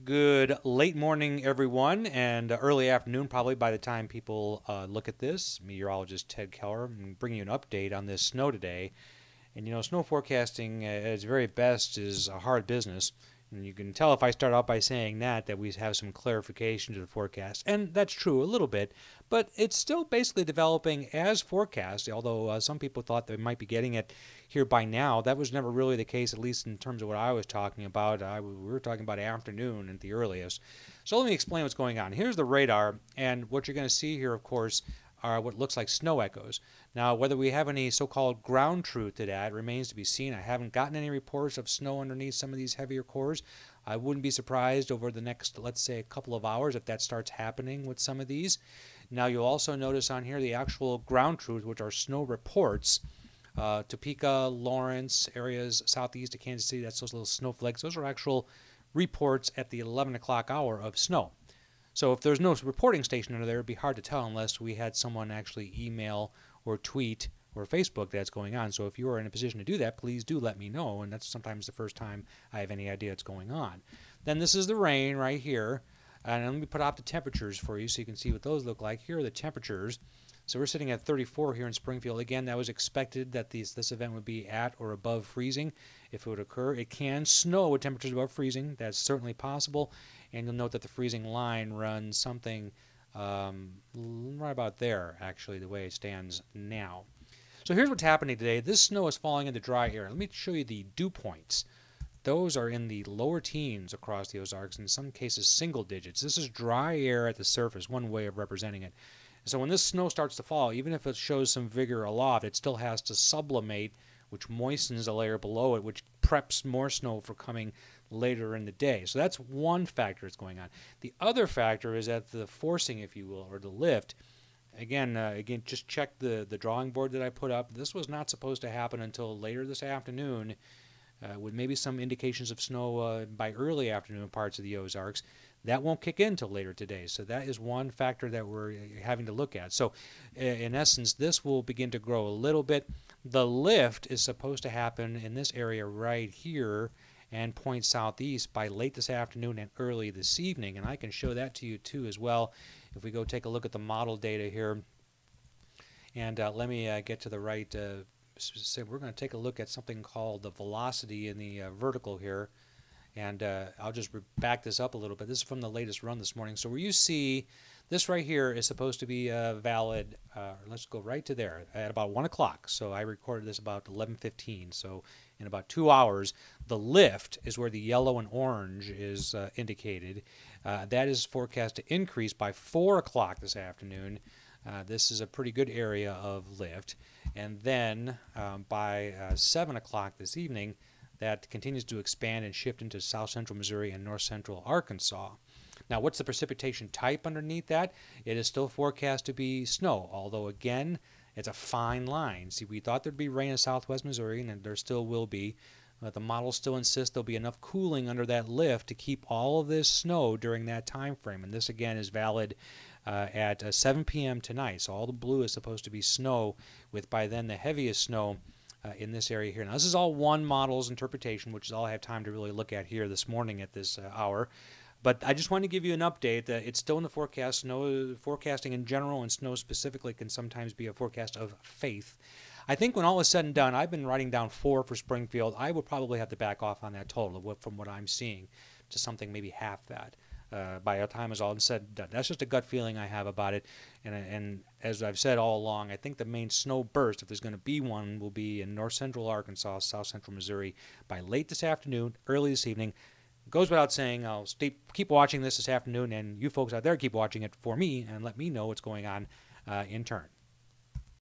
Good late morning, everyone, and early afternoon, probably by the time people look at this. Meteorologist Ted Keller, I'm bringing you an update on this snow today. And snow forecasting at its very best is a hard business. And you can tell if I start out by saying that we have some clarification to the forecast. And that's true a little bit, but it's still basically developing as forecast, although some people thought they might be getting it here by now. That was never really the case, at least in terms of what I was talking about. We were talking about afternoon at the earliest. So let me explain what's going on. Here's the radar, and what you're going to see here, of course, are what looks like snow echoes. Now, whether we have any so-called ground truth to that remains to be seen. I haven't gotten any reports of snow underneath some of these heavier cores. I wouldn't be surprised over the next, let's say, a couple of hours if that starts happening with some of these. Now, you'll also notice on here the actual ground truth, which are snow reports. Topeka, Lawrence, areas southeast of Kansas City, that's those little snowflakes. Those are actual reports at the 11 o'clock hour of snow. So if there's no reporting station under there, it'd be hard to tell unless we had someone actually email or tweet or Facebook that's going on. So if you are in a position to do that, please do let me know. And that's sometimes the first time I have any idea what's going on. Then this is the rain right here. And let me put out the temperatures for you so you can see what those look like. Here are the temperatures. So we're sitting at 34 here in Springfield. Again, that was expected that this event would be at or above freezing if it would occur. It can snow with temperatures above freezing. That's certainly possible. And you'll note that the freezing line runs something right about there, actually, the way it stands now. So here's what's happening today. This snow is falling into dry air. Let me show you the dew points. Those are in the lower teens across the Ozarks, in some cases single digits. This is dry air at the surface, one way of representing it. So when this snow starts to fall, even if it shows some vigor aloft, it still has to sublimate, which moistens a layer below it, which preps more snow for coming later in the day. So that's one factor that's going on. The other factor is that the forcing, if you will, or the lift. Again, just check the drawing board that I put up. This was not supposed to happen until later this afternoon, with maybe some indications of snow by early afternoon in parts of the Ozarks. That won't kick in until later today. So that is one factor that we're having to look at. So in essence, this will begin to grow a little bit. The lift is supposed to happen in this area right here and point southeast by late this afternoon and early this evening. And I can show that to you too as well. If we go take a look at the model data here. And let me get to the right. We're going to take a look at something called the velocity in the vertical here. And I'll just back this up a little bit. This is from the latest run this morning. So where you see this right here is supposed to be valid. Let's go right to there at about 1 o'clock. So I recorded this about 11:15. So in about 2 hours, the lift is where the yellow and orange is indicated. That is forecast to increase by 4 o'clock this afternoon. This is a pretty good area of lift. And then by 7 o'clock this evening, that continues to expand and shift into south central Missouri and north central Arkansas. Now, what's the precipitation type underneath that? It is still forecast to be snow, although again, it's a fine line. See, we thought there'd be rain in southwest Missouri, and there still will be. But the models still insist there'll be enough cooling under that lift to keep all of this snow during that time frame. And this again is valid at 7 p.m. tonight. So all the blue is supposed to be snow, with by then the heaviest snow in this area here. Now, this is all one model's interpretation, which is all I have time to really look at here this morning at this hour. But I just wanted to give you an update that it's still in the forecast. Snow forecasting in general and snow specifically can sometimes be a forecast of faith. I think when all is said and done, I've been writing down 4 for Springfield. I would probably have to back off on that total from what I'm seeing to something maybe half that. By the time is all said and done. That's just a gut feeling I have about it. And as I've said all along, I think the main snow burst, if there's going to be one, will be in north central Arkansas, south central Missouri by late this afternoon, early this evening. It goes without saying, I'll keep watching this afternoon, and you folks out there keep watching it for me and let me know what's going on in turn.